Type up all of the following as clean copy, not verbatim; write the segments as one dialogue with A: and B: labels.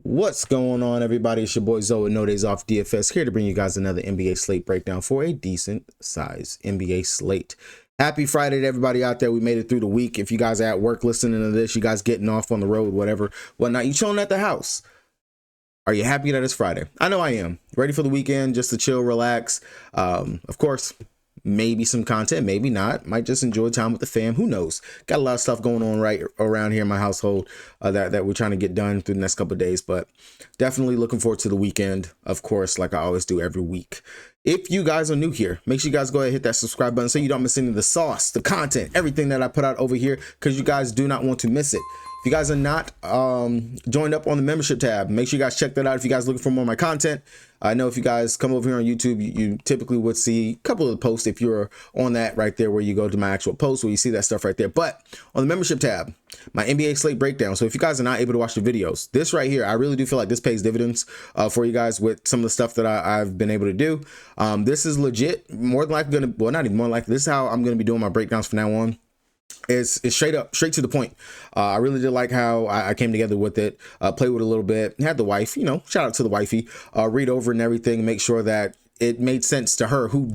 A: What's going on, everybody? It's your boy Zoe, No Days Off DFS, here to bring you guys another NBA slate breakdown for a decent size NBA slate. Happy Friday to everybody out there. We made it through the week. If you guys are at work listening to this, you guys getting off on the road, whatever, whatnot, you chilling at the house. Are you happy that it's Friday? I know I am. Ready for the weekend, just to chill, relax. Of course, maybe some content, maybe not. Might just enjoy time with the fam. Who knows? Got a lot of stuff going on right around here in my household that we're trying to get done through the next couple of days. But definitely looking forward to the weekend, of course, like I always do every week. If you guys are new here, make sure you guys go ahead and hit that subscribe button so you don't miss any of the sauce, the content, everything that I put out over here, because you guys do not want to miss it. If you guys are not joined up on the membership tab, make sure you guys check that out if you guys are looking for more of my content. I know if you guys come over here on YouTube, you typically would see a couple of the posts if you're on that right there where you go to my actual post where you see that stuff right there. But on the membership tab, my NBA slate breakdown. So if you guys are not able to watch the videos, this right here, I really do feel like this pays dividends for you guys with some of the stuff that I've been able to do. This is legit, more than likely going to, well, not even more likely, this is how I'm going to be doing my breakdowns from now on. It's straight to the point. I really did like how I came together with it, played with it a little bit, had the wife, you know, shout out to the wifey, read over and everything, make sure that it made sense to her, who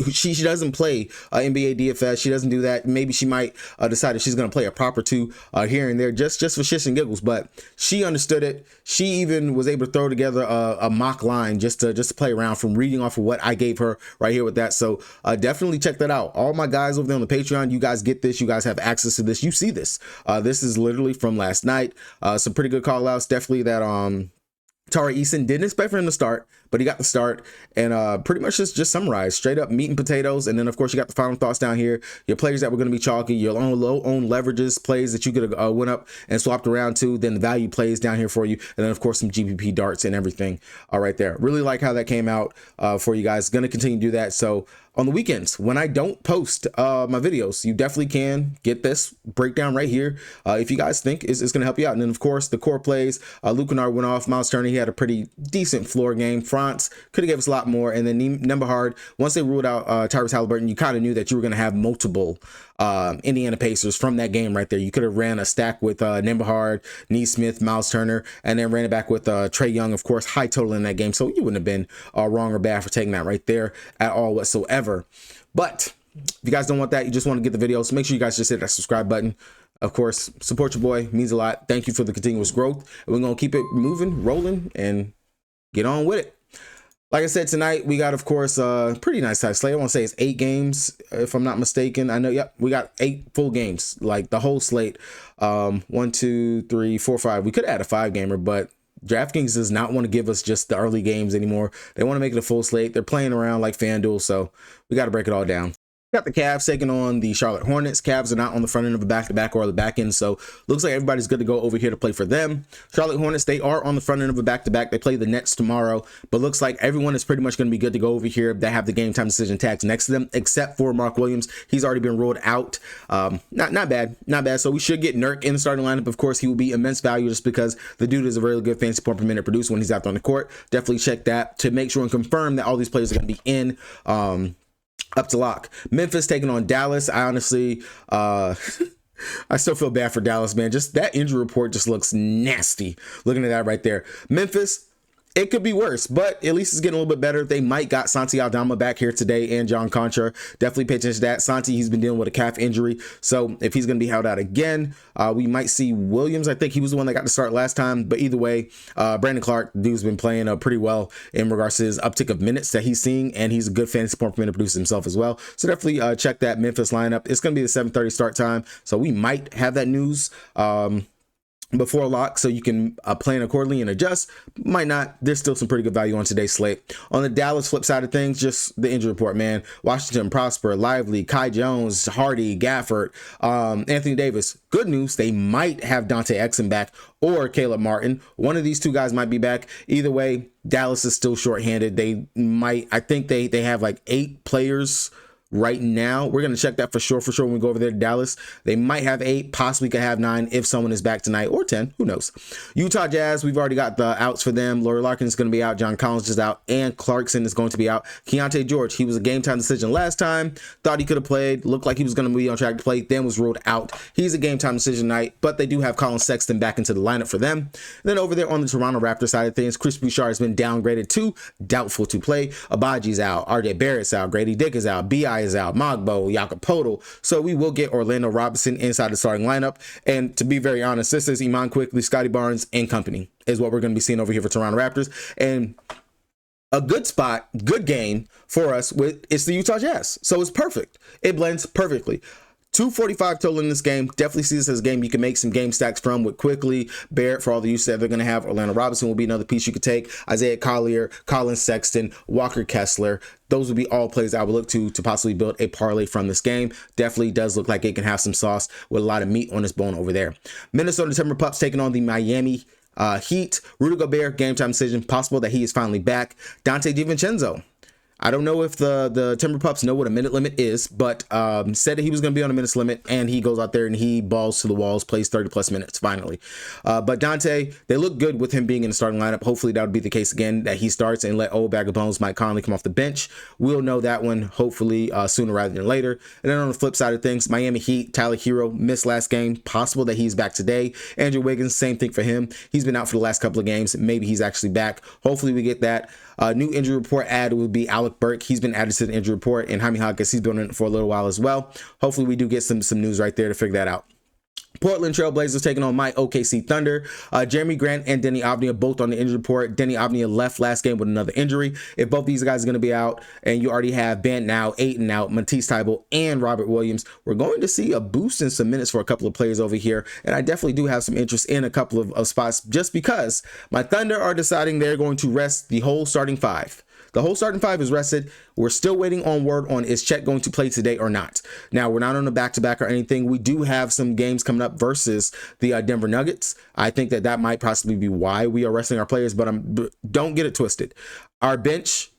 A: she doesn't play NBA DFS. She doesn't do that. Maybe she might decide that she's going to play a prop or two here and there just for shits and giggles, but she understood it. She even was able to throw together a mock line just to play around from reading off of what I gave her right here with that. So definitely check that out. All my guys over there on the Patreon, you guys get this. You guys have access to this. You see this. This is literally from last night. Some pretty good call outs. Definitely that Tari Eason, didn't expect for him to start, but he got the start, and pretty much just summarize straight up meat and potatoes. And then of course you got the final thoughts down here, your players that were going to be chalky, your own low own leverages, plays that you could have went up and swapped around to, then the value plays down here for you, and then of course some GPP darts and everything right there. Really like how that came out for you guys. Going to continue to do that. So on the weekends, when I don't post my videos, you definitely can get this breakdown right here if you guys think it's going to help you out. And then, of course, the core plays, Luke Kennard went off. Miles Turner, he had a pretty decent floor game. France could have gave us a lot more. And then Nembhard, once they ruled out Tyrese Halliburton, you kind of knew that you were going to have multiple Indiana Pacers from that game right there. You could have ran a stack with Nembhard, Neesmith, Miles Turner, and then ran it back with Trae Young, of course, high total in that game. So you wouldn't have been wrong or bad for taking that right there at all whatsoever. But if you guys don't want that, you just want to get the video, so make sure you guys just hit that subscribe button. Of course, support your boy, means a lot. Thank you for the continuous growth, and we're gonna keep it moving, rolling, and get on with it. Like I said, tonight we got, of course, a pretty nice size slate. I want to say it's 8 games, if I'm not mistaken. I know, yep, we got 8 full games, like the whole slate. 1, 2, 3, 4, 5. We could add a 5-gamer, but DraftKings does not want to give us just the early games anymore. They want to make it a full slate. They're playing around like FanDuel, so we got to break it all down. Got the Cavs taking on the Charlotte Hornets. Cavs are not on the front end of a back-to-back or the back end, so looks like everybody's good to go over here to play for them. Charlotte Hornets, they are on the front end of a back-to-back. They play the Nets tomorrow, but looks like everyone is pretty much going to be good to go over here that have the game time decision tags next to them, except for Mark Williams. He's already been ruled out. Not bad. So we should get Nurk in the starting lineup. Of course, he will be immense value just because the dude is a really good fantasy point per minute producer when he's out on the court. Definitely check that to make sure and confirm that all these players are going to be in. Up to lock. Memphis taking on Dallas. I honestly, I still feel bad for Dallas, man. Just that injury report just looks nasty. Looking at that right there. Memphis, it could be worse, but at least it's getting a little bit better. They might got Santi Aldama back here today and John Contra. Definitely pay attention to that. Santi, he's been dealing with a calf injury, so if he's going to be held out again, we might see Williams. I think he was the one that got to start last time, but either way, Brandon Clark, dude's been playing pretty well in regards to his uptick of minutes that he's seeing, and he's a good fantasy point per minute producer himself as well. So definitely check that Memphis lineup. It's going to be the 7:30 start time, so we might have that news before lock, so you can plan accordingly and adjust. Might not. There's still some pretty good value on today's slate. On the Dallas flip side of things, just the injury report, man. Washington, Prosper, Lively, Kai Jones, Hardy, Gafford, Anthony Davis. Good news, they might have Dante Exum back or Caleb Martin. One of these two guys might be back. Either way, Dallas is still shorthanded. They might, I think they have like 8 players right now. We're going to check that for sure when we go over there to Dallas. They might have 8, possibly could have 9 if someone is back tonight, or 10, who knows. Utah Jazz, we've already got the outs for them. Lauri Larkin is going to be out, John Collins is out, and Clarkson is going to be out. Keontae George, he was a game time decision last time, thought he could have played, looked like he was going to be on track to play, then was ruled out. He's a game time decision night, but they do have Colin Sexton back into the lineup for them. And then over there on the Toronto Raptors side of things, Chris Bouchard has been downgraded to doubtful to play. Abaji's out, RJ Barrett's out, Grady Dick is out, BI is out, Mogbo, Jakob Poeltl. So we will get Orlando Robinson inside the starting lineup. And to be very honest, this is Iman Quickly, Scotty Barnes, and company is what we're going to be seeing over here for Toronto Raptors. And a good spot, good game for us it's the Utah Jazz. So it's perfect. It blends perfectly. 245 total in this game. Definitely see this as a game you can make some game stacks from with Quickly, Barrett, for all the use that they're going to have. Orlando Robinson will be another piece you could take. Isaiah Collier, Colin Sexton, Walker Kessler. Those would be all plays I would look to possibly build a parlay from this game. Definitely does look like it can have some sauce with a lot of meat on its bone over there. Minnesota Timberwolves taking on the Miami Heat. Rudy Gobert, game time decision. Possible that he is finally back. Dante DiVincenzo. I don't know if the Timberwolves know what a minute limit is, but said that he was going to be on a minutes limit, and he goes out there and he balls to the walls, plays 30+ minutes finally. But Dante, they look good with him being in the starting lineup. Hopefully that would be the case again, that he starts and let old bag of bones Mike Conley come off the bench. We'll know that one hopefully sooner rather than later. And then on the flip side of things, Miami Heat, Tyler Hero missed last game. Possible that he's back today. Andrew Wiggins, same thing for him. He's been out for the last couple of games. Maybe he's actually back. Hopefully we get that. New injury report add would be Alec Burke. He's been added to the injury report, and Jaime Jaquez, he's been in it for a little while as well. Hopefully we do get some news right there to figure that out. Portland Trailblazers taking on my OKC Thunder. Jeremy Grant and Denny Avdia both on the injury report. Denny Avdia left last game with another injury. If both these guys are going to be out, and you already have Ben now, Ayton out, Matisse Thybulle, and Robert Williams, we're going to see a boost in some minutes for a couple of players over here. And I definitely do have some interest in a couple of spots, just because my Thunder are deciding they're going to rest the whole starting 5. The whole starting 5 is rested. We're still waiting on word on is Chet going to play today or not. Now, we're not on a back-to-back or anything. We do have some games coming up versus the Denver Nuggets. I think that might possibly be why we are resting our players, but don't get it twisted. Our bench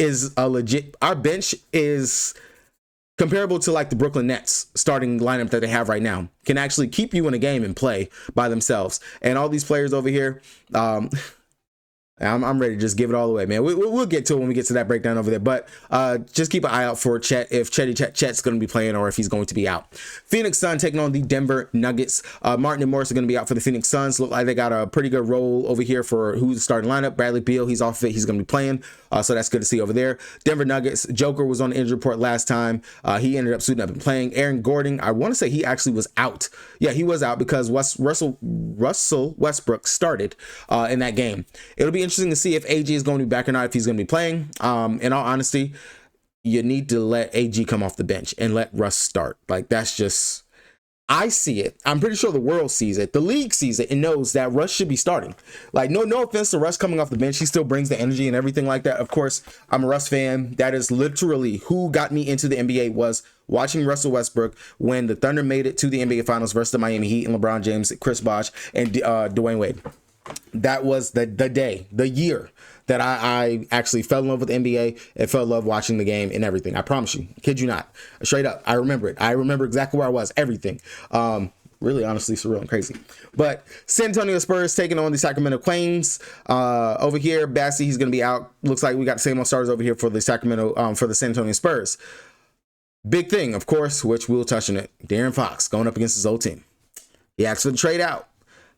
A: is comparable to like the Brooklyn Nets starting lineup that they have right now. Can actually keep you in a game and play by themselves. And all these players over here, I'm ready to just give it all away, man. We'll get to it when we get to that breakdown over there. But just keep an eye out for Chet, if Chet's going to be playing or if he's going to be out. Phoenix Suns taking on the Denver Nuggets. Martin and Morris are going to be out for the Phoenix Suns. Look like they got a pretty good role over here for who's the starting lineup. Bradley Beal, he's off it. He's going to be playing. So that's good to see over there. Denver Nuggets, Joker was on the injury report last time. He ended up suiting up and playing. Aaron Gordon, I want to say he actually was out. Yeah, he was out because Russell Westbrook started in that game. It'll be interesting to see if AG is going to be back or not, if he's going to be playing. In all honesty, you need to let AG come off the bench and let Russ start. Like, that's just, I see it. I'm pretty sure the world sees it. The league sees it and knows that Russ should be starting. Like, no offense to Russ coming off the bench. He still brings the energy and everything like that. Of course, I'm a Russ fan. That is literally who got me into the NBA, was watching Russell Westbrook when the Thunder made it to the NBA Finals versus the Miami Heat and LeBron James, Chris Bosh, and Dwayne Wade. That was the year that I actually fell in love with the NBA and fell in love watching the game and everything. I promise you, kid you not, straight up. I remember it. I remember exactly where I was, everything. Really, honestly, surreal and crazy. But San Antonio Spurs taking on the Sacramento Kings. Over here, Bassey, he's going to be out. Looks like we got the same old stars over here for the for the San Antonio Spurs. Big thing, of course, which we'll touch on it. De'Aaron Fox going up against his old team. He asked for the trade out.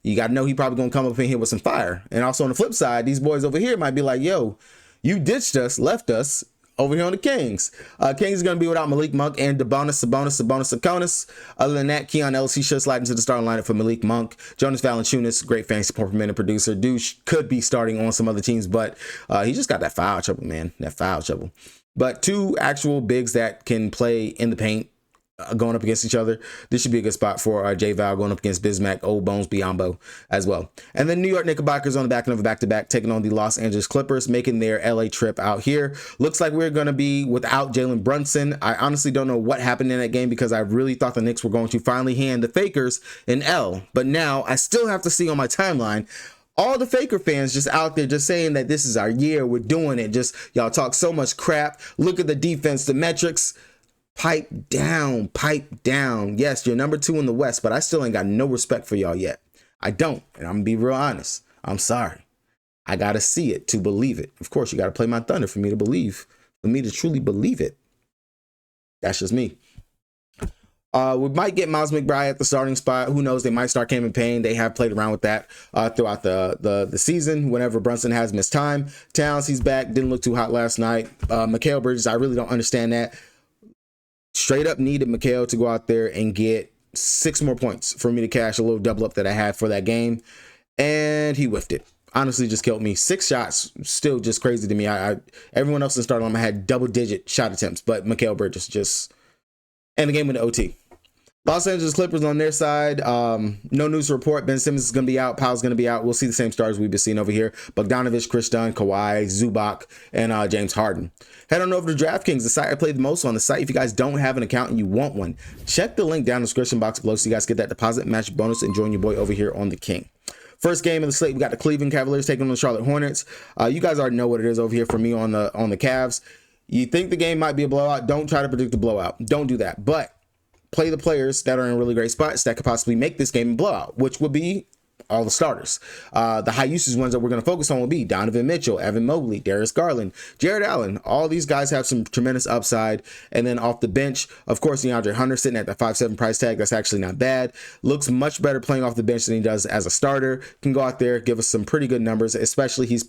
A: You got to know he probably going to come up in here with some fire. And also on the flip side, these boys over here might be like, yo, you ditched us, left us over here on the Kings. Kings is going to be without Malik Monk and Sabonis. Other than that, Keon Ellis, he should slide into the starting lineup for Malik Monk. Jonas Valanciunas, great fantasy point per minute producer. Dude could be starting on some other teams, but he just got that foul trouble, man. That foul trouble. But two actual bigs that can play in the paint, going up against each other. This should be a good spot for J Val going up against Bismack, Old Bones, Biyombo as well. And then New York Knickerbockers on the back end of a back-to-back, taking on the Los Angeles Clippers, making their LA trip out here. Looks like we're going to be without Jalen Brunson. I honestly don't know what happened in that game, because I really thought the Knicks were going to finally hand the Fakers an L. But now I still have to see on my timeline all the Faker fans just out there just saying that this is our year, we're doing it. Just y'all talk so much crap. Look at the defense, the metrics. Pipe down, pipe down. Yes, you're number 2 in the West, but I still ain't got no respect for y'all yet. I don't, and I'm gonna be real honest. I'm sorry. I gotta see it to believe it. Of course, you gotta play my thunder for me to believe, for me to truly believe it. That's just me. We might get Miles McBride at the starting spot. Who knows? They might start Cameron Payne. They have played around with that throughout the season. Whenever Brunson has missed time, Towns, he's back. Didn't look too hot last night. Mikal Bridges, I really don't understand that. Straight up needed Mikal to go out there and get 6 more points for me to cash a little double up that I had for that game, and he whiffed it. Honestly, just killed me. 6 shots, still just crazy to me. Everyone else in the starting line, I had double-digit shot attempts, but Mikal Bridges just, and the game with the OT. Los Angeles Clippers on their side, no news to report. Ben Simmons is going to be out. Powell's going to be out. We'll see the same stars we've been seeing over here. Bogdanovich, Chris Dunn, Kawhi, Zubac, and James Harden. Head on over to DraftKings, the site I played the most on. The site, if you guys don't have an account and you want one, check the link down in the description box below so you guys get that deposit match bonus and join your boy over here on the King. First game of the slate, we got the Cleveland Cavaliers taking on the Charlotte Hornets. You guys already know what it is over here for me on the Cavs. You think the game might be a blowout? Don't try to predict the blowout. Don't do that. But play the players that are in really great spots that could possibly make this game a blowout, which would be all the starters. The high usage ones that we're going to focus on will be Donovan Mitchell, Evan Mobley, Darius Garland, Jared Allen. All these guys have some tremendous upside. And then off the bench, of course, DeAndre Hunter sitting at the 5.7 price tag. That's actually not bad. Looks much better playing off the bench than he does as a starter. Can go out there, give us some pretty good numbers, especially he's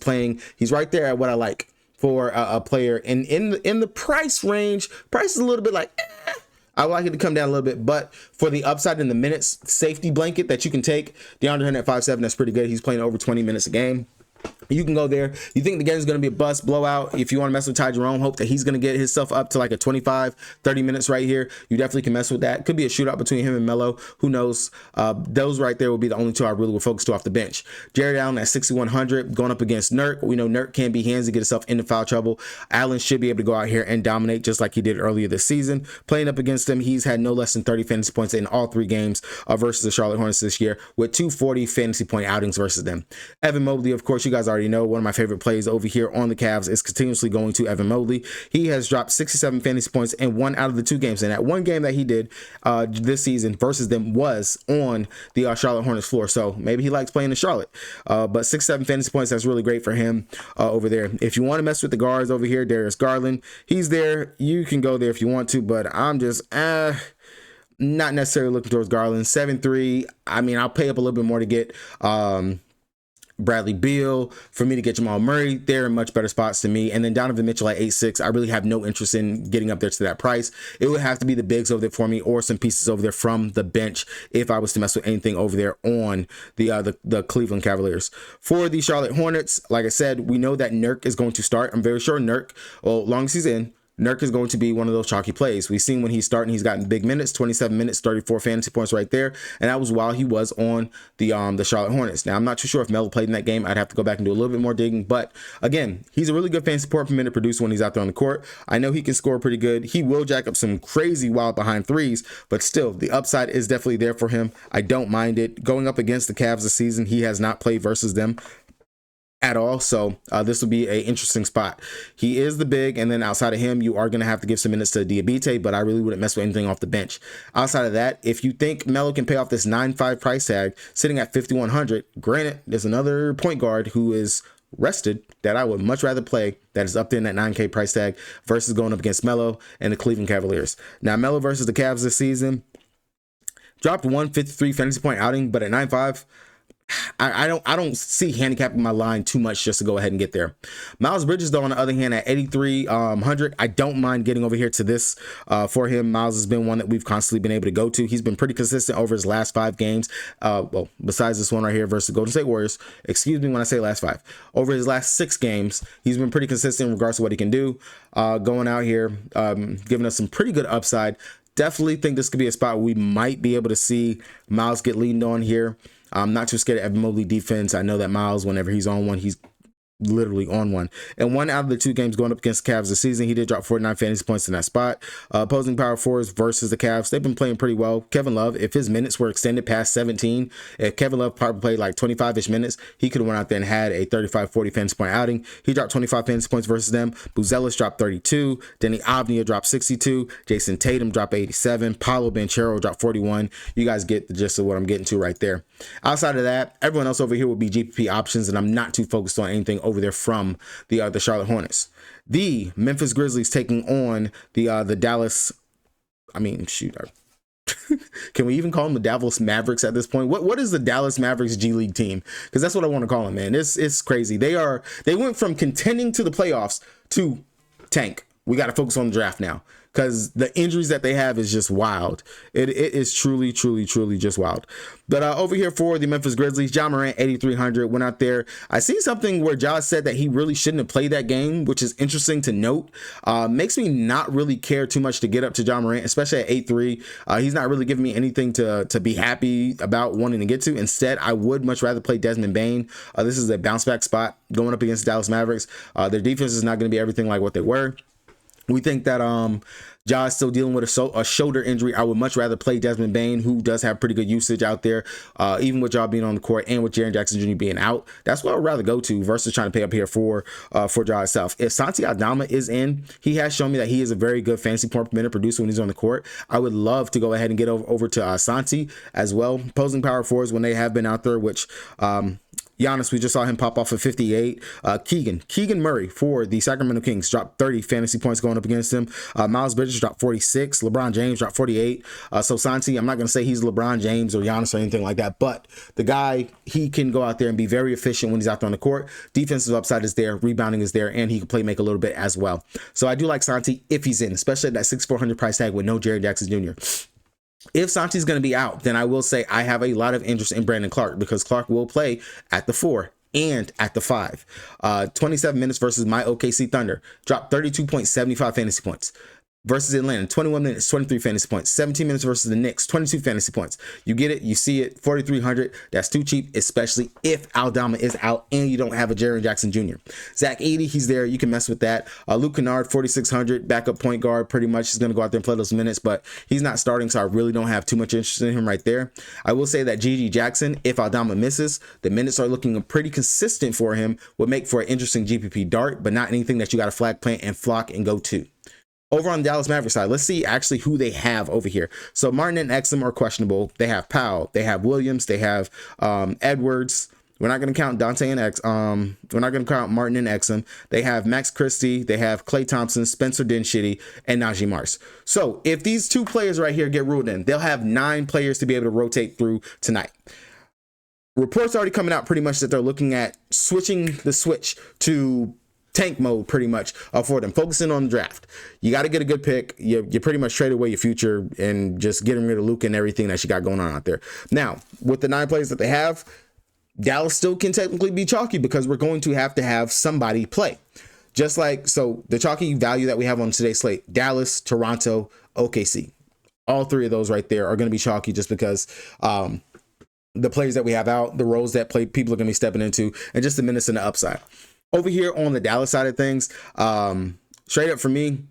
A: right there at what I like for a player in the price range. Price is a little bit like, I would like it to come down a little bit, but for the upside in the minutes safety blanket that you can take, DeAndre Hunter at 5.7, that's pretty good. He's playing over 20 minutes a game. You can go there. You think the game is going to be a bust, blowout. If you want to mess with Ty Jerome, hope that he's going to get himself up to like a 25, 30 minutes right here. You definitely can mess with that. Could be a shootout between him and Melo. Who knows? Those right there will be the only 2 I really will focus to off the bench. Jared Allen at 6,100 going up against Nurk. We know Nurk can be handsy, get himself into foul trouble. Allen should be able to go out here and dominate just like he did earlier this season. Playing up against him, he's had no less than 30 fantasy points in all 3 games versus the Charlotte Hornets this year, with 240 fantasy point outings versus them. Evan Mobley, of course, you guys already know, one of my favorite plays over here on the Cavs is continuously going to Evan Mobley. He has dropped 67 fantasy points in 1 out of the 2 games, and that one game that he did this season versus them was on the Charlotte Hornets floor, so maybe he likes playing in Charlotte. But 67 fantasy points, that's really great for him over there. If you want to mess with the guards over here, Darius Garland, he's there. You can go there if you want to, but I'm just not necessarily looking towards Garland. 7.3, I mean, I'll pay up a little bit more to get Bradley Beal, for me to get Jamal Murray. They're in much better spots than me. And then Donovan Mitchell at 8.6. I really have no interest in getting up there to that price. It would have to be the bigs over there for me, or some pieces over there from the bench if I was to mess with anything over there on the Cleveland Cavaliers. For the Charlotte Hornets, like I said, we know that Nurk is going to start. I'm very sure Nurk, well, long as he's in, Nurk is going to be one of those chalky plays. We've seen when he's starting, he's gotten big minutes, 27 minutes, 34 fantasy points right there. And that was while he was on the Charlotte Hornets. Now, I'm not too sure if Melo played in that game. I'd have to go back and do a little bit more digging. But again, he's a really good fantasy point per minute producer when he's out there on the court. I know he can score pretty good. He will jack up some crazy wild behind threes, but still, the upside is definitely there for him. I don't mind it. Going up against the Cavs this season, he has not played versus them at all, so this will be an interesting spot. He is the big, and then outside of him, you are going to have to give some minutes to Diabite, but I really wouldn't mess with anything off the bench. Outside of that, if you think Melo can pay off this 9.5 price tag, sitting at 5,100, granted, there's another point guard who is rested that I would much rather play that is up there in that 9K price tag versus going up against Melo and the Cleveland Cavaliers. Now, Melo versus the Cavs this season dropped 153 fantasy point outing, but at 9.5, I don't see handicapping my line too much just to go ahead and get there. Miles Bridges, though, on the other hand, at 8,300, I don't mind getting over here to this for him. Miles has been one that we've constantly been able to go to. He's been pretty consistent over his last 5 games. Well, besides this one right here versus Golden State Warriors, excuse me when I say last 5. Over his last 6 games, he's been pretty consistent in regards to what he can do. Going out here, giving us some pretty good upside. Definitely think this could be a spot we might be able to see Miles get leaned on here. I'm not too scared of Evan Mobley defense. I know that Miles, whenever he's on one, he's literally on one. And one out of the 2 games going up against the Cavs this season, he did drop 49 fantasy points in that spot. Opposing power forwards versus the Cavs, they've been playing pretty well. Kevin Love, if his minutes were extended past 17, if Kevin Love probably played like 25-ish minutes, he could have went out there and had a 35-40 fantasy point outing. He dropped 25 fantasy points versus them. Buzelis dropped 32. Denny Avdia dropped 62. Jason Tatum dropped 87. Paolo Banchero dropped 41. You guys get the gist of what I'm getting to right there. Outside of that, everyone else over here will be GPP options, and I'm not too focused on anything over there from the Charlotte Hornets. The Memphis Grizzlies taking on the Dallas. I mean, shoot. Can we even call them the Dallas Mavericks at this point? What is the Dallas Mavericks G League team? Because that's what I want to call them, man. It's crazy. They went from contending to the playoffs to tank. We got to focus on the draft now, because the injuries that they have is just wild. It is truly just wild. But over here for the Memphis Grizzlies, Ja Morant, 8,300, went out there. I see something where Ja said that he really shouldn't have played that game, which is interesting to note. Makes me not really care too much to get up to Ja Morant, especially at 8-3. He's not really giving me anything to be happy about wanting to get to. Instead, I would much rather play Desmond Bane. This is a bounce back spot going up against the Dallas Mavericks. Their defense is not going to be everything like what they were. We think that Ja is still dealing with a shoulder injury. I would much rather play Desmond Bane, who does have pretty good usage out there, even with Ja being on the court and with Jaren Jackson Jr. being out. That's what I would rather go to versus trying to pay up here for Ja itself. If Santi Aldama is in, he has shown me that he is a very good fantasy point per minute producer when he's on the court. I would love to go ahead and get over to Santi as well. Opposing power forwards when they have been out there, which Giannis, we just saw him pop off at 58. Keegan Murray for the Sacramento Kings dropped 30 fantasy points going up against him. Miles Bridges dropped 46. LeBron James dropped 48. So Santi, I'm not going to say he's LeBron James or Giannis or anything like that, but the guy, he can go out there and be very efficient when he's out there on the court. Defensive upside is there, rebounding is there, and he can play make a little bit as well. So I do like Santi if he's in, especially at that 6,400 price tag with no Jaren Jackson Jr. If Santi's going to be out, then I will say I have a lot of interest in Brandon Clark, because Clark will play at the 4 and at the 5. 27 minutes versus my OKC Thunder. Dropped 32.75 fantasy points. Versus Atlanta, 21 minutes, 23 fantasy points. 17 minutes versus the Knicks, 22 fantasy points. You get it, you see it, 4,300. That's too cheap, especially if Aldama is out and you don't have a Jaren Jackson Jr. Zach Edey, he's there. You can mess with that. Luke Kennard, 4,600, backup point guard, pretty much. He's going to go out there and play those minutes, but he's not starting, so I really don't have too much interest in him right there. I will say that Gigi Jackson, if Aldama misses, the minutes are looking pretty consistent for him, would make for an interesting GPP dart, but not anything that you got to flag plant and flock and go to. Over on the Dallas Mavericks side, let's see actually who they have over here. So Martin and Exum are questionable. They have Powell, they have Williams, they have Edwards. We're not going to count Dante and we're not going to count Martin and Exum. They have Max Christie, they have Klay Thompson, Spencer Dinwiddie, and Najee Marks. So if these 2 players right here get ruled in, they'll have 9 players to be able to rotate through tonight. Reports already coming out pretty much that they're looking at switching the switch to tank mode pretty much for them, focusing on the draft. You got to get a good pick. You pretty much trade away your future and just getting rid of Luke and everything that you got going on out there. Now, with the 9 players that they have, Dallas still can technically be chalky, because we're going to have somebody play. Just like, so the chalky value that we have on today's slate, Dallas, Toronto, OKC. All 3 of those right there are going to be chalky, just because the players that we have out, the roles that people are going to be stepping into, and just the minutes and the upside. Over here on the Dallas side of things, straight up for me,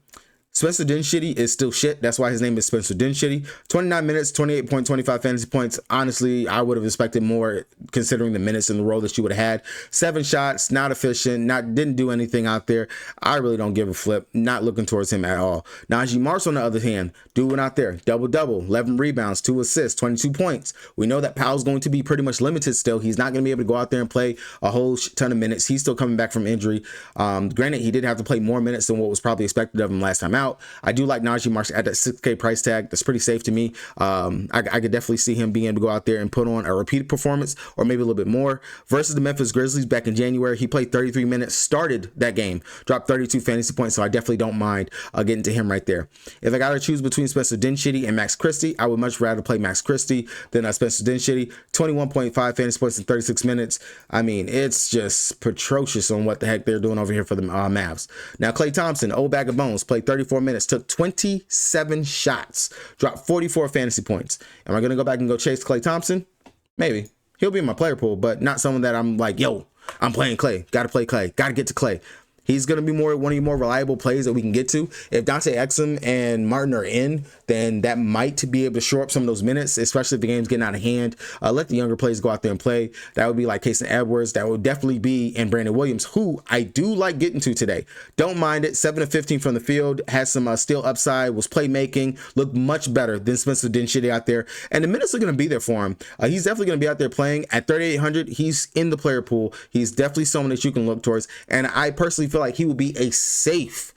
A: Spencer Dinwiddie is still shit. That's why his name is Spencer Dinwiddie. 29 minutes, 28.25 fantasy points. Honestly, I would have expected more considering the minutes and the role that you would have had. 7 shots, not efficient, didn't do anything out there. I really don't give a flip. Not looking towards him at all. Najee Marks, on the other hand, doing out there, double-double, 11 rebounds, 2 assists, 22 points. We know that Powell's going to be pretty much limited still. He's not going to be able to go out there and play a whole ton of minutes. He's still coming back from injury. Granted, he did have to play more minutes than what was probably expected of him last time out. I do like Najee Marks at that 6K price tag. That's pretty safe to me. I could definitely see him being able to go out there and put on a repeated performance, or maybe a little bit more. Versus the Memphis Grizzlies back in January, he played 33 minutes, started that game, dropped 32 fantasy points, so I definitely don't mind getting to him right there. If I got to choose between Spencer Dinwiddie and Max Christie, I would much rather play Max Christie than Spencer Dinwiddie. 21.5 fantasy points in 36 minutes. I mean, it's just atrocious on what the heck they're doing over here for the Mavs. Now, Klay Thompson, old bag of bones, played 34 minutes, took 27 shots, dropped 44 fantasy points. Am I going to go back and go chase Klay Thompson? Maybe. He'll be in my player pool, but not someone that I'm like, yo, I'm playing Clay. Got to play Clay. Got to get to Clay. He's going to be one of your more reliable plays that we can get to. If Dante Exum and Martin are in, then that might be able to shore up some of those minutes, especially if the game's getting out of hand. Let the younger players go out there and play. That would be like Casey Edwards. That would definitely be in Brandon Williams, who I do like getting to today. Don't mind it. 7 of 15 from the field, has some steal upside, was playmaking, looked much better than Spencer Dinwiddie out there. And the minutes are going to be there for him. He's definitely going to be out there playing at 3,800. He's in the player pool. He's definitely someone that you can look towards. And I personally feel like he will be a safe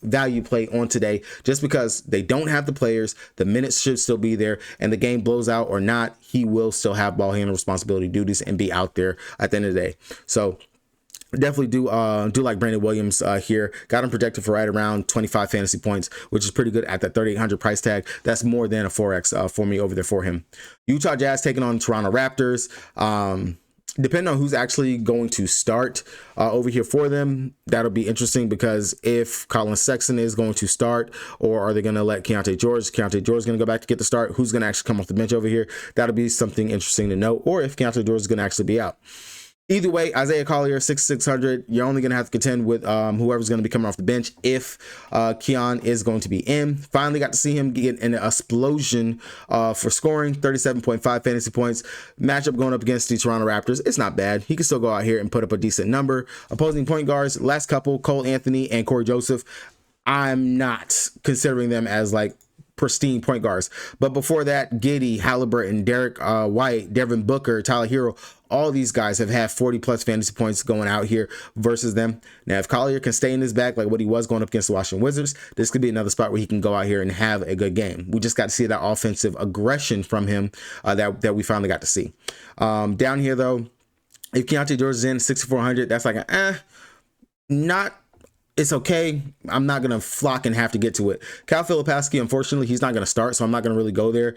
A: value play on today, just because they don't have the players. The minutes should still be there, and the game blows out or not, he will still have ball handling responsibility duties and be out there at the end of the day. So definitely do like Brandon Williams here. Got him projected for right around 25 fantasy points, which is pretty good at that 3,800 price tag. That's more than a 4x for me over there for him. Utah Jazz taking on Toronto Raptors. Depending on who's actually going to start over here for them, that'll be interesting, because if Colin Sexton is going to start, or are they going to let Keontae George is going to go back to get the start? Who's going to actually come off the bench over here? That'll be something interesting to know, or if Keontae George is going to actually be out. Either way, Isaiah Collier, 6,600. You're only going to have to contend with whoever's going to be coming off the bench if Keon is going to be in. Finally got to see him get an explosion for scoring, 37.5 fantasy points. Matchup going up against the Toronto Raptors. It's not bad. He can still go out here and put up a decent number. Opposing point guards, last couple, Cole Anthony and Corey Joseph. I'm not considering them as like pristine point guards. But before that, Giddey, Halliburton, Derek White, Devin Booker, Tyler Hero, all these guys have had 40 plus fantasy points going out here versus them. Now, if Collier can stay in his back like what he was going up against the Washington Wizards, this could be another spot where he can go out here and have a good game. We just got to see that offensive aggression from him that we finally got to see. Down here, though, if Keontae George is in 6,400, that's like it's okay. I'm not going to flock and have to get to it. Cal Filipowski, unfortunately, he's not going to start, so I'm not going to really go there.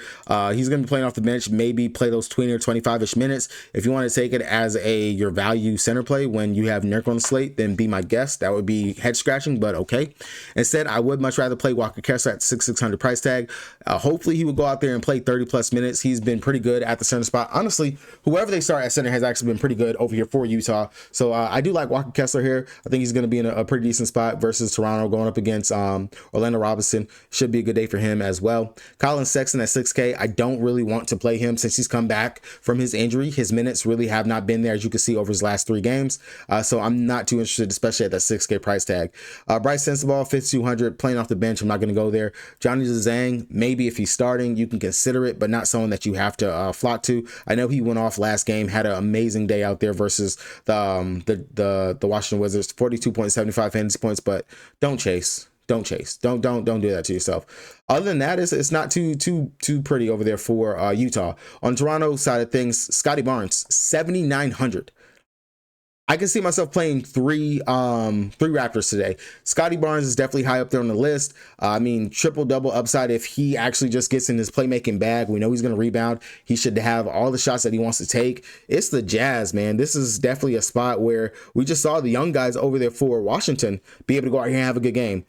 A: He's going to be playing off the bench, maybe play those 20 or 25-ish minutes. If you want to take it as your value center play when you have Nurk on the slate, then be my guest. That would be head-scratching, but okay. Instead, I would much rather play Walker Kessler at 6,600 price tag. Hopefully, he will go out there and play 30-plus minutes. He's been pretty good at the center spot. Honestly, whoever they start at center has actually been pretty good over here for Utah. So I do like Walker Kessler here. I think he's going to be in a pretty decent spot versus Toronto going up against Orlando Robinson. Should be a good day for him as well. Colin Sexton at 6K. I don't really want to play him since he's come back from his injury. His minutes really have not been there, as you can see, over his last 3 games. So I'm not too interested, especially at that 6K price tag. Bryce Sensabaugh, 5,200, playing off the bench. I'm not going to go there. Johnny Zhang, maybe if he's starting, you can consider it, but not someone that you have to flock to. I know he went off last game, had an amazing day out there versus the Washington Wizards, 42.75 fantasy points, but don't chase. Don't do that to yourself. Other than that, it's not too pretty over there for Utah. On Toronto side of things, Scotty Barnes, 7,900. I can see myself playing three Raptors today. Scotty Barnes is definitely high up there on the list. I mean, triple-double upside if he actually just gets in his playmaking bag. We know he's going to rebound. He should have all the shots that he wants to take. It's the Jazz, man. This is definitely a spot where we just saw the young guys over there for Washington be able to go out here and have a good game.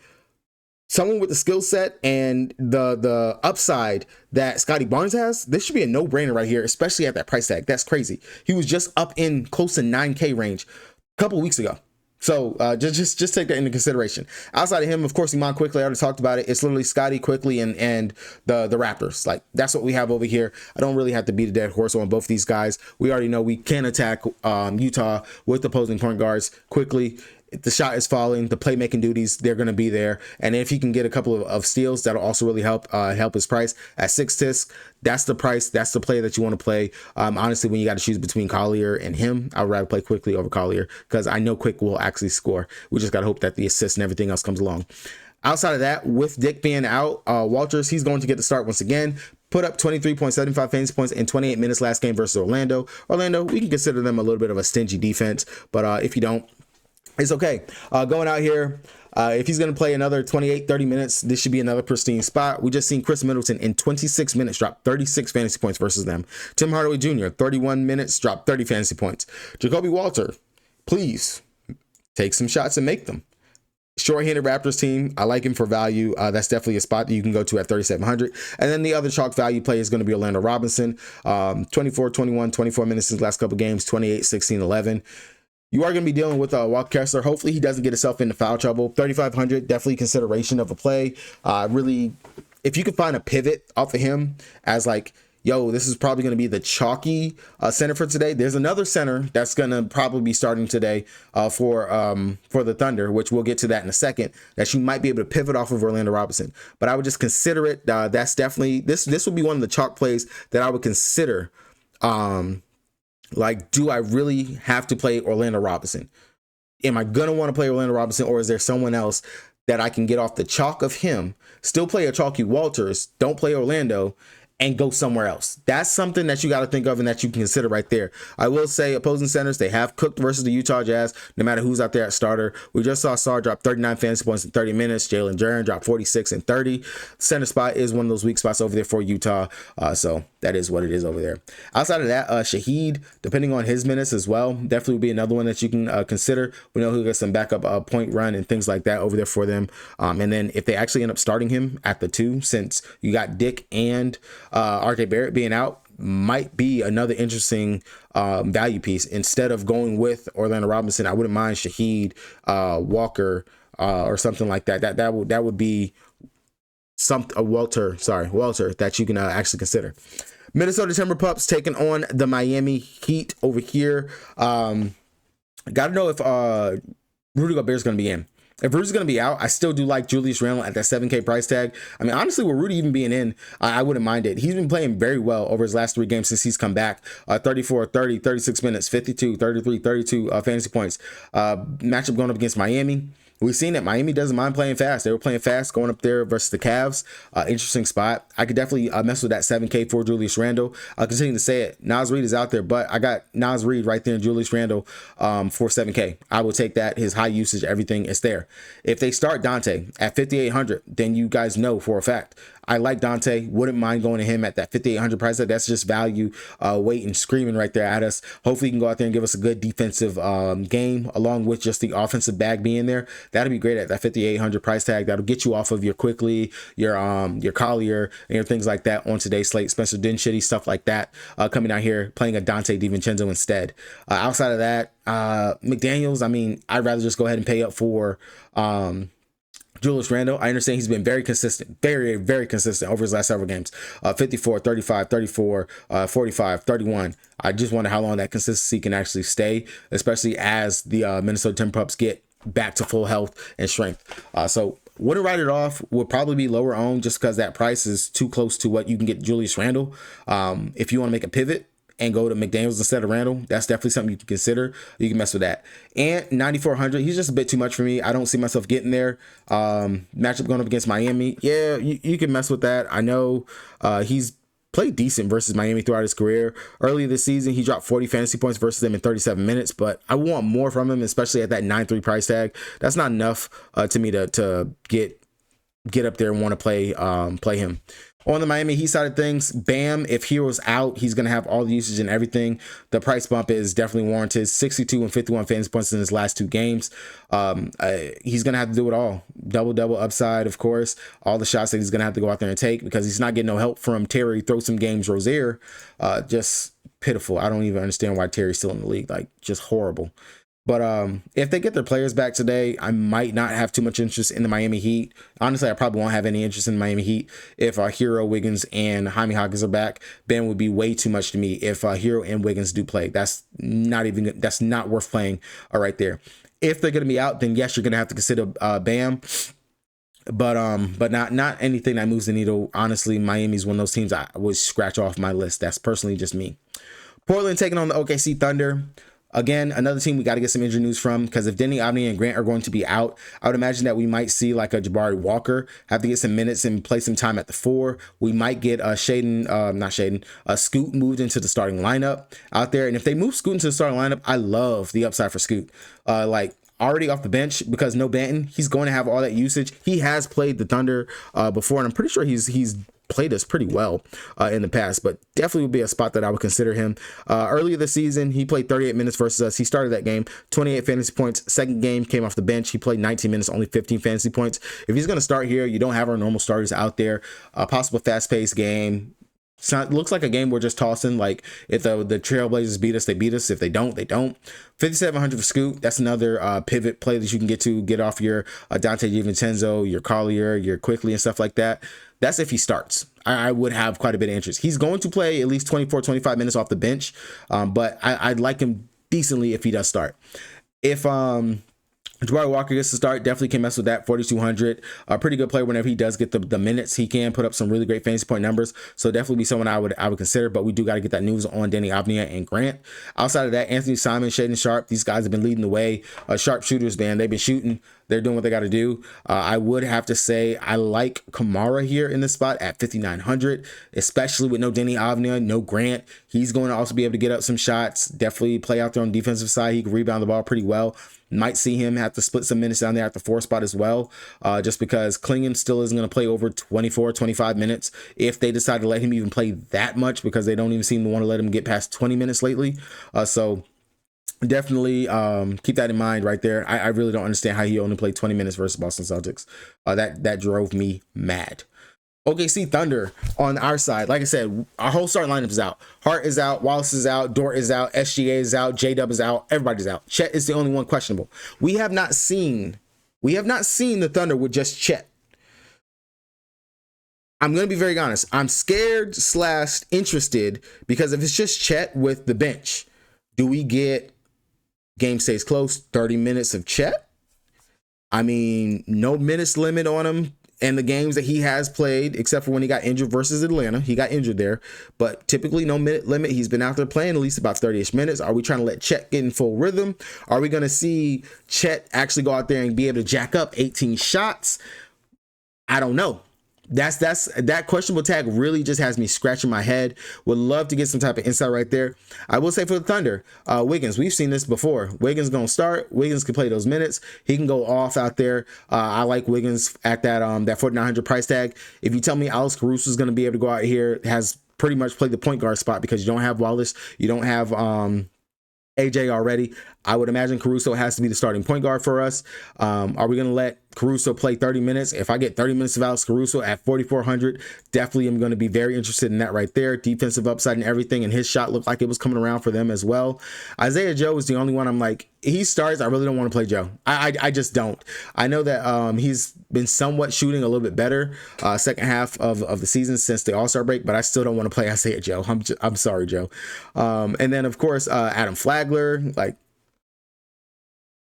A: Someone with the skill set and the upside that Scotty Barnes has, this should be a no-brainer right here, especially at that price tag. That's crazy. He was just up in close to 9K range a couple weeks ago. So just take that into consideration. Outside of him, of course, Iman Quickly, I already talked about it. It's literally Scotty Quickly and the Raptors. Like, that's what we have over here. I don't really have to beat a dead horse on both these guys. We already know we can attack Utah with opposing point guards quickly. If the shot is falling, the playmaking duties, they're going to be there. And if he can get a couple of steals, that'll also really help his price. At 6 tisk, that's the price. That's the play that you want to play. Honestly, when you got to choose between Collier and him, I would rather play Quickly over Collier because I know Quick will actually score. We just got to hope that the assists and everything else comes along. Outside of that, with Dick being out, Walters, he's going to get the start once again. Put up 23.75 fantasy points in 28 minutes last game versus Orlando. Orlando, we can consider them a little bit of a stingy defense, but if you don't, it's okay. Going out here, if he's going to play another 28, 30 minutes, this should be another pristine spot. We just seen Chris Middleton in 26 minutes drop 36 fantasy points versus them. Tim Hardaway Jr., 31 minutes, drop 30 fantasy points. Jacoby Walter, please take some shots and make them. Short-handed Raptors team, I like him for value. That's definitely a spot that you can go to at 3,700. And then the other chalk value play is going to be Orlando Robinson. 24, 21, 24 minutes in his last couple games, 28, 16, 11. You are going to be dealing with Walker Kessler. Hopefully he doesn't get himself into foul trouble. 3,500, definitely consideration of a play. Really, if you could find a pivot off of him as like, yo, this is probably going to be the chalky center for today. There's another center that's going to probably be starting today for the Thunder, which we'll get to that in a second, that you might be able to pivot off of Orlando Robinson. But I would just consider it. That's definitely, this would be one of the chalk plays that I would consider. Like, do I really have to play Orlando Robinson? Am I going to want to play Orlando Robinson, or is there someone else that I can get off the chalk of him, still play a chalky Walters, don't play Orlando, and go somewhere else? That's something that you got to think of and that you can consider right there. I will say opposing centers, they have cooked versus the Utah Jazz, no matter who's out there at starter. We just saw Sarr drop 39 fantasy points in 30 minutes. Jalen Duren dropped 46 and 30. Center spot is one of those weak spots over there for Utah. So that is what it is over there. Outside of that, Shaheed, depending on his minutes as well, definitely would be another one that you can consider. We know he'll get some backup point run and things like that over there for them. And then if they actually end up starting him at the 2, since you got Dick and RJ Barrett being out, might be another interesting value piece. Instead of going with Orlando Robinson, I wouldn't mind Shaheed, Walker, or something like that. That would be Walter that you can actually consider. Minnesota Timberpups taking on the Miami Heat over here. Got to know if Rudy Gobert is going to be in. If Rudy's going to be out, I still do like Julius Randle at that 7K price tag. I mean, honestly, with Rudy even being in, I wouldn't mind it. He's been playing very well over his last 3 games since he's come back. 34, 30, 36 minutes, 52, 33, 32 fantasy points. Matchup going up against Miami. We've seen that Miami doesn't mind playing fast. They were playing fast going up there versus the Cavs. Interesting spot. I could definitely mess with that 7K for Julius Randle. I'll continue to say it. Naz Reid is out there, but I got Naz Reid right there and Julius Randle for 7K. I will take that. His high usage, everything is there. If they start Dante at 5,800, then you guys know for a fact I like Dante. Wouldn't mind going to him at that 5,800 price tag. That's just value waiting, screaming right there at us. Hopefully he can go out there and give us a good defensive game, along with just the offensive bag being there. That'd be great at that 5,800 price tag. That'll get you off of your Quickly, your Collier, and your things like that on today's slate. Spencer Dinwiddie, stuff like that coming out here, playing a Dante DiVincenzo instead. Outside of that, McDaniels, I mean, I'd rather just go ahead and pay up for Julius Randle. I understand he's been very consistent, very, very consistent over his last several games. 54, 35, 34, 45, 31. I just wonder how long that consistency can actually stay, especially as the Minnesota Timberpups get back to full health and strength. So wouldn't write it off. Would probably be lower owned just because that price is too close to what you can get Julius Randle. If you want to make a pivot and go to McDaniels instead of Randall, that's definitely something you can consider. You can mess with that. And 9,400, he's just a bit too much for me. I don't see myself getting there. Matchup going up against Miami, yeah, you can mess with that. I know he's played decent versus Miami throughout his career. Early this season, he dropped 40 fantasy points versus them in 37 minutes, but I want more from him, especially at that 9.3 price tag. That's not enough to me to get up there and want to play him. On the Miami Heat side of things, Bam, if Hero's out, he's going to have all the usage and everything. The price bump is definitely warranted. 62 and 51 fantasy points in his last 2 games. He's going to have to do it all. Double upside, of course. All the shots that he's going to have to go out there and take because he's not getting no help from Terry. Throw some games, Rozier. Just pitiful. I don't even understand why Terry's still in the league. Like, just horrible. But if they get their players back today, I might not have too much interest in the Miami Heat. Honestly, I probably won't have any interest in the Miami Heat if Hero, Wiggins, and Jaime Hawkins are back. Ben would be way too much to me if Hero and Wiggins do play. That's not worth playing right there. If they're going to be out, then yes, you're going to have to consider Bam. But not anything that moves the needle. Honestly, Miami's one of those teams I would scratch off my list. That's personally just me. Portland taking on the OKC Thunder. Again, another team we got to get some injury news from, because if Denny, Avni, and Grant are going to be out, I would imagine that we might see like a Jabari Walker have to get some minutes and play some time at the 4. We might get Scoot moved into the starting lineup out there. And if they move Scoot into the starting lineup, I love the upside for Scoot. Like already off the bench because no Banton, he's going to have all that usage. He has played the Thunder before, and I'm pretty sure he's played us pretty well in the past, but definitely would be a spot that I would consider him. Earlier this season, he played 38 minutes versus us. He started that game, 28 fantasy points. Second game, came off the bench. He played 19 minutes, only 15 fantasy points. If he's going to start here, you don't have our normal starters out there. Possible fast-paced game. Looks like a game we're just tossing. Like, if the Trailblazers beat us, they beat us. If they don't, they don't. 5,700 for Scoot. That's another pivot play that you can get off your Dante DiVincenzo, your Collier, your Quickly, and stuff like that. That's if he starts. I would have quite a bit of interest. He's going to play at least 24, 25 minutes off the bench, but I'd like him decently if he does start. If Jabari Walker gets to start, definitely can mess with that. 4,200, a pretty good player. Whenever he does get the minutes, he can put up some really great fantasy point numbers. So definitely be someone I would consider. But we do got to get that news on Danny Avdia and Grant. Outside of that, Anthony Simon, Shaedon Sharpe, these guys have been leading the way. Sharpshooters, man, they've been shooting. They're doing what they got to do. I would have to say I like Kamara here in this spot at 5,900, especially with no Danny Avdia, no Grant. He's going to also be able to get up some shots. Definitely play out there on the defensive side. He can rebound the ball pretty well. Might see him have to split some minutes down there at the 4 spot as well, just because Klingon still isn't going to play over 24, 25 minutes if they decide to let him even play that much, because they don't even seem to want to let him get past 20 minutes lately. So definitely keep that in mind right there. I really don't understand how he only played 20 minutes versus Boston Celtics. That drove me mad. OKC Thunder on our side, like I said, our whole starting lineup is out. Hart is out, Wallace is out, Dort is out, SGA is out, J-Dub is out, everybody's out. Chet is the only one questionable. We have not seen the Thunder with just Chet. I'm going to be very honest. I'm scared / interested, because if it's just Chet with the bench, do we get game stays close, 30 minutes of Chet? I mean, no minutes limit on him. And the games that he has played, except for when he got injured versus Atlanta, he got injured there, but typically no minute limit. He's been out there playing at least about 30-ish minutes. Are we trying to let Chet get in full rhythm? Are we going to see Chet actually go out there and be able to jack up 18 shots? I don't know. That questionable tag really just has me scratching my head. Would love to get some type of insight right there. I will say for the Thunder, Wiggins, we've seen this before. Wiggins gonna start. Wiggins can play those minutes. He can go off out there. I like Wiggins at that 4,900 price tag. If you tell me Alex Caruso is gonna be able to go out here, has pretty much played the point guard spot, because you don't have Wallace, you don't have AJ already, I would imagine Caruso has to be the starting point guard for us. Are we going to let Caruso play 30 minutes? If I get 30 minutes of Alex Caruso at 4,400, definitely I'm going to be very interested in that right there. Defensive upside and everything, and his shot looked like it was coming around for them as well. Isaiah Joe is the only one I'm like, he starts, I really don't want to play Joe. I just don't. I know that he's been somewhat shooting a little bit better second half of the season since the All-Star break, but I still don't want to play Isaiah Joe. I'm sorry, Joe. And then, of course, Adam Flagler, like,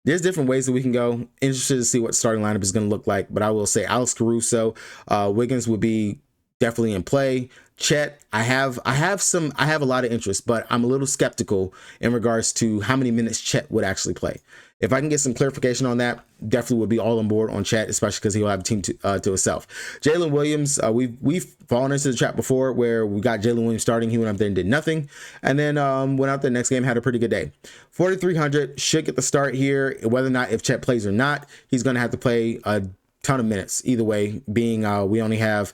A: there's different ways that we can go. Interested to see what starting lineup is going to look like, but I will say Alex Caruso, Wiggins would be definitely in play. Chet, I have a lot of interest, but I'm a little skeptical in regards to how many minutes Chet would actually play. If I can get some clarification on that, definitely would be all on board on Chet, especially because he'll have a team to himself. Jalen Williams, we've fallen into the trap before where we got Jalen Williams starting. He went up there and did nothing, and then went out there next game, had a pretty good day. 4,300 should get the start here. Whether or not if Chet plays or not, he's going to have to play a ton of minutes. Either way, being we only have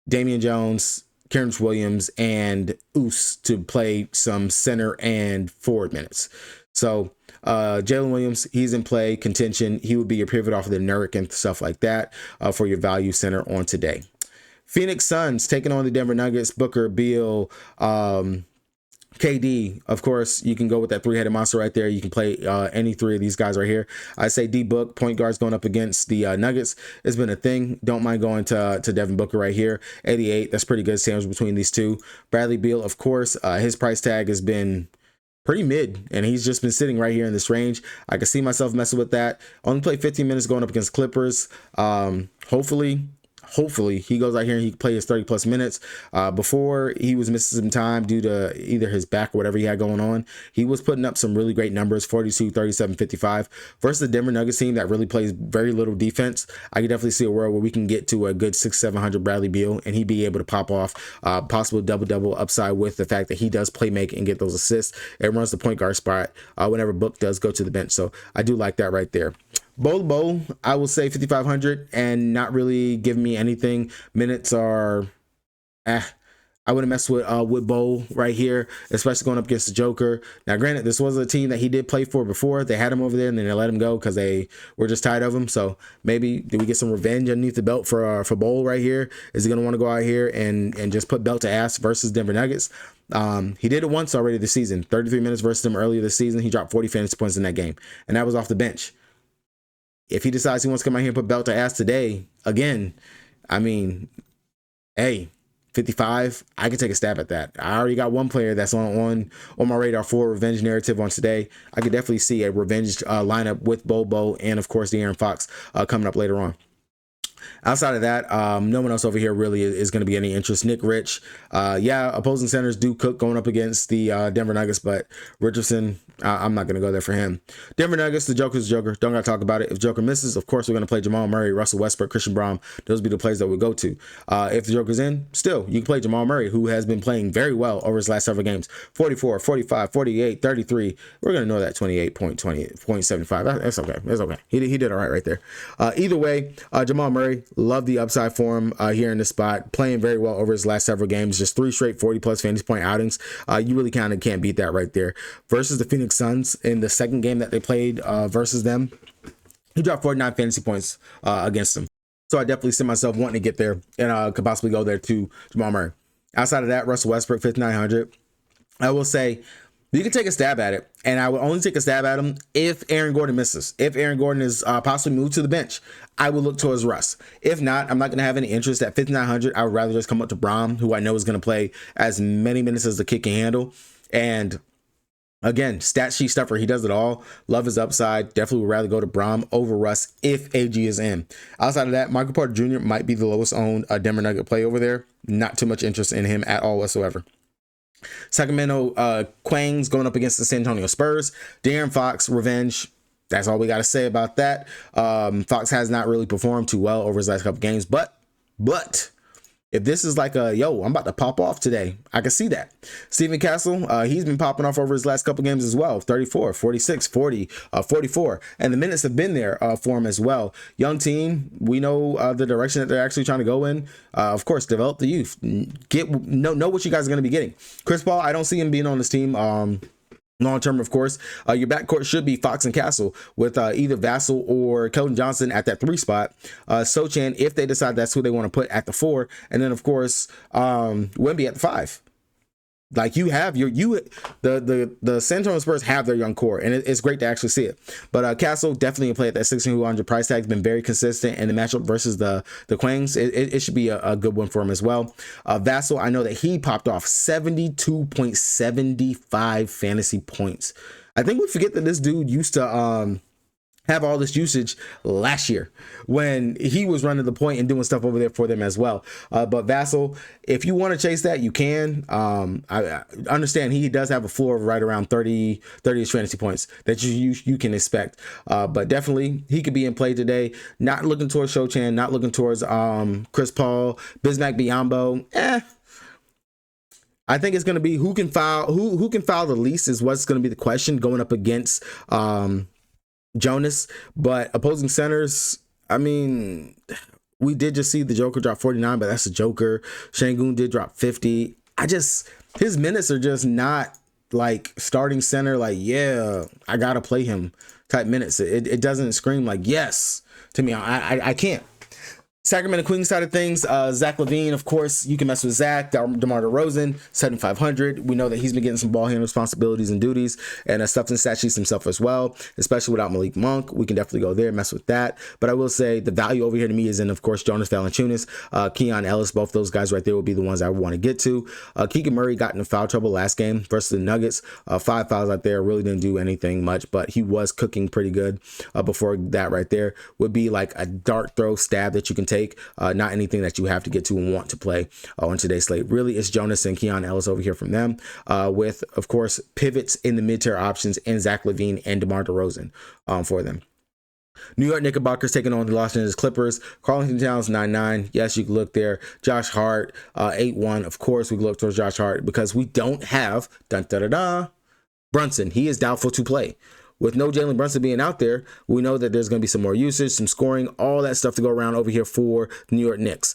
A: Damian Jones, Karen Williams, and Oos to play some center and forward minutes. So Jalen Williams, he's in play contention. He would be your pivot off of the Nurkic and stuff like that for your value center on today. Phoenix Suns taking on the Denver Nuggets. Booker, Beal, KD. Of course, you can go with that three-headed monster right there. You can play any three of these guys right here. I say D-Book, point guards going up against the Nuggets. It's been a thing. Don't mind going to Devin Booker right here. 88, that's pretty good sandwich between these two. Bradley Beal, of course, his price tag has been pretty mid, and he's just been sitting right here in this range. I can see myself messing with that. Only played 15 minutes going up against Clippers. Hopefully he goes out here and he can play his 30 plus minutes. Before, he was missing some time due to either his back or whatever he had going on. He was putting up some really great numbers, 42, 37, 55 versus the Denver Nuggets team that really plays very little defense. I can definitely see a world where we can get to a good 600-700 Bradley Beal and he'd be able to pop off possible double-double upside with the fact that he does play make and get those assists and runs the point guard spot whenever Book does go to the bench. So I do like that right there. Bowl, I will say 5,500 and not really giving me anything. Minutes are I wouldn't mess with Bowl right here, especially going up against the Joker. Now, granted, this was a team that he did play for before. They had him over there, and then they let him go because they were just tired of him. So maybe do we get some revenge underneath the belt for Bowl right here? Is he going to want to go out here and just put belt to ass versus Denver Nuggets? He did it once already this season. 33 minutes versus them earlier this season. He dropped 40 fantasy points in that game, and that was off the bench. If he decides he wants to come out here and put belt to ass today, again, I mean, hey, 55, I can take a stab at that. I already got one player that's on my radar for a revenge narrative on today. I could definitely see a revenge lineup with Bobo and, of course, De'Aaron Fox coming up later on. Outside of that, no one else over here really is going to be any interest. Nick Rich, yeah, opposing centers do cook going up against the Denver Nuggets, but Richardson, I'm not going to go there for him. Denver Nuggets, the Joker's the Joker. Don't got to talk about it. If Joker misses, of course, we're going to play Jamal Murray, Russell Westbrook, Christian Braun. Those would be the plays that we go to. If the Joker's in, still, you can play Jamal Murray, who has been playing very well over his last several games. 44, 45, 48, 33. We're going to know that 28.75. That's okay. That's okay. He did all right there. Either way, Jamal Murray, love the upside for him here in this spot. Playing very well over his last several games. Just 3 straight 40-plus fantasy point outings. You really kind of can't beat that right there. Versus the Phoenix Suns in the second game that they played versus them, he dropped 49 fantasy points against them. So I definitely see myself wanting to get there and could possibly go there to Jamal Murray. Outside of that, Russell Westbrook, 5,900. I will say, you can take a stab at it, and I would only take a stab at him if Aaron Gordon misses. If Aaron Gordon is possibly moved to the bench, I would look towards Russ. If not, I'm not going to have any interest at 5,900. I would rather just come up to Braun, who I know is going to play as many minutes as the kid can handle. And again, stat sheet stuffer, he does it all. Love his upside. Definitely would rather go to Braun over Russ if AG is in. Outside of that, Michael Porter Jr. might be the lowest owned Denver Nugget play over there. Not too much interest in him at all whatsoever. Sacramento Quangs going up against the San Antonio Spurs. De'Aaron Fox, revenge. That's all we got to say about that. Fox has not really performed too well over his last couple games, but if this is like yo, I'm about to pop off today, I can see that. Steven Castle, he's been popping off over his last couple games as well. 34, 46, 40, 44. And the minutes have been there for him as well. Young team, we know the direction that they're actually trying to go in. Of course, develop the youth. Know what you guys are going to be getting. Chris Paul, I don't see him being on this team. Long term, of course, your backcourt should be Fox and Castle with either Vassell or Keldon Johnson at that 3 spot. Sochan, if they decide that's who they want to put at the 4, and then of course Wemby at the 5. Like you have the San Antonio Spurs have their young core, and it's great to actually see it. But Castle definitely a play at that 1,600 price tag. Has been very consistent in the matchup versus the Quangs. It should be a good one for him as well. Vassell, I know that he popped off 72.75 fantasy points. I think we forget that this dude used to have all this usage last year when he was running the point and doing stuff over there for them as well. But Vassell, if you want to chase that, you can. I understand he does have a floor of right around 30 fantasy points that you can expect. But definitely he could be in play today. Not looking towards Sochan, not looking towards Chris Paul, Bismack Biyombo. I think it's going to be who can foul the least is what's going to be the question going up against Jonas. But opposing centers, I mean, we did just see the Joker drop 49, but that's the Joker. Şengün did drop 50. His minutes are just not like starting center, like, yeah, I gotta play him type minutes. It doesn't scream like yes to me. I can't. Sacramento Queen side of things, Zach LaVine, of course, you can mess with Zach. DeMar DeRozan, 7,500. We know that he's been getting some ball handling responsibilities and duties and stuff in stat sheets himself as well, especially without Malik Monk. We can definitely go there, mess with that. But I will say the value over here to me is in, of course, Jonas Valanciunas, Keon Ellis. Both those guys right there will be the ones I want to get to. Keegan Murray got into foul trouble last game versus the Nuggets. 5 fouls out there, really didn't do anything much, but he was cooking pretty good before that right there. Would be like a dart throw stab that you can take, not anything that you have to get to and want to play on today's slate. Really, it's Jonas and Keon Ellis over here from them, with, of course, pivots in the mid-tier options and Zach LaVine and DeMar DeRozan for them. New York Knickerbockers taking on the Los Angeles Clippers. Karl-Anthony Towns 9-9. Yes, you can look there. Josh Hart 8-1. Of course, we can look towards Josh Hart because we don't have Brunson. He is doubtful to play. With no Jalen Brunson being out there, we know that there's going to be some more usage, some scoring, all that stuff to go around over here for the New York Knicks.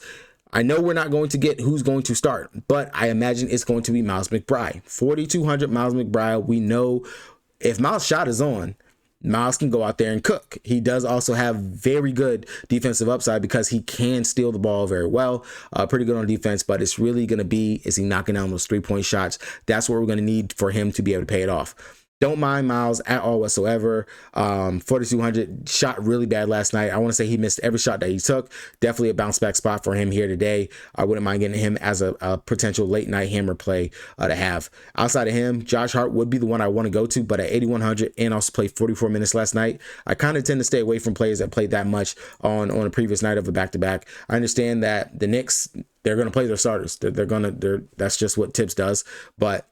A: I know we're not going to get who's going to start, but I imagine it's going to be Miles McBride. 4,200 Miles McBride. We know if Miles' shot is on, Miles can go out there and cook. He does also have very good defensive upside because he can steal the ball very well. Pretty good on defense, but it's really going to be, is he knocking down those 3-point shots? That's what we're going to need for him to be able to pay it off. Don't mind Miles at all whatsoever. 4,200 shot really bad last night. I want to say he missed every shot that he took. Definitely a bounce back spot for him here today. I wouldn't mind getting him as a potential late night hammer play to have. Outside of him, Josh Hart would be the one I want to go to, but at 8,100 and also played 44 minutes last night, I kind of tend to stay away from players that played that much on a previous night of a back-to-back. I understand that the Knicks, they're going to play their starters. That's just what Tibbs does, but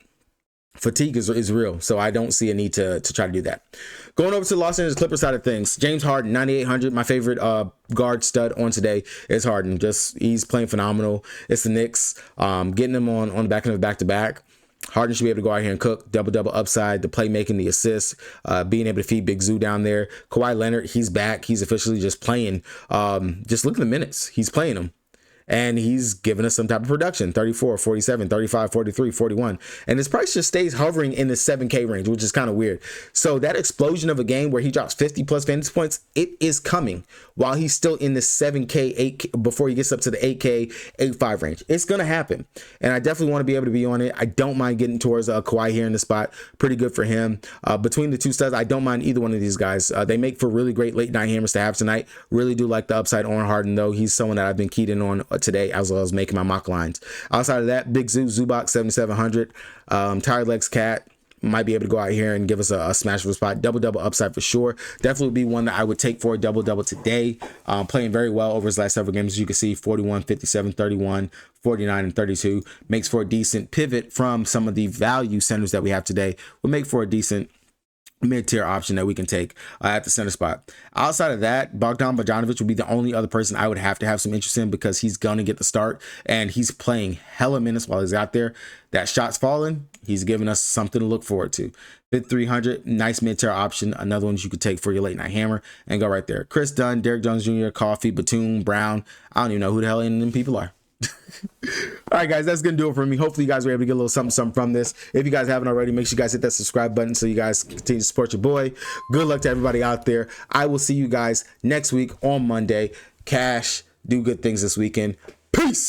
A: fatigue is real, so I don't see a need to try to do that. Going over to the Los Angeles Clippers side of things, James Harden, 9,800. My favorite guard stud on today is Harden. He's playing phenomenal. It's the Knicks, getting him on the back end of back-to-back. Harden should be able to go out here and cook. Double upside, the playmaking, the assists, being able to feed Big Zoo down there. Kawhi Leonard, he's back. He's officially just playing. Just look at the minutes. He's playing them. And he's given us some type of production, 34, 47, 35, 43, 41. And his price just stays hovering in the 7K range, which is kind of weird. So that explosion of a game where he drops 50 plus fantasy points, it is coming while he's still in the 7K, 8K, before he gets up to the 8K, 8.5 range. It's going to happen. And I definitely want to be able to be on it. I don't mind getting towards Kawhi here in the spot. Pretty good for him. Between the two studs, I don't mind either one of these guys. They make for really great late night hammers to have tonight. Really do like the upside on Harden, though. He's someone that I've been keyed in on today as well as making my mock lines. Outside of that, Big Zubac 7,700. Tired Legs Cat might be able to go out here and give us a smash for the spot. Double upside for sure. Definitely would be one that I would take for a double today. Playing very well over his last several games. As you can see, 41, 57, 31, 49, and 32 makes for a decent pivot from some of the value centers that we have today. Will make for a decent mid-tier option that we can take at the center spot. Outside of that, Bogdan Bogdanovic would be the only other person I would have to have some interest in because he's going to get the start and he's playing hella minutes while he's out there. That shot's falling. He's giving us something to look forward to. 5,300, nice mid-tier option. Another one you could take for your late night hammer and go right there. Chris Dunn, Derrick Jones Jr., Coffee, Batum, Brown. I don't even know who the hell any of them people are. All right, guys, that's gonna do it for me. Hopefully you guys were able to get a little something from this. If you guys haven't already, make sure you guys hit that subscribe button so you guys continue to support your boy. Good luck to everybody out there. I will see you guys next week on Monday. Cash, do good things this weekend. Peace.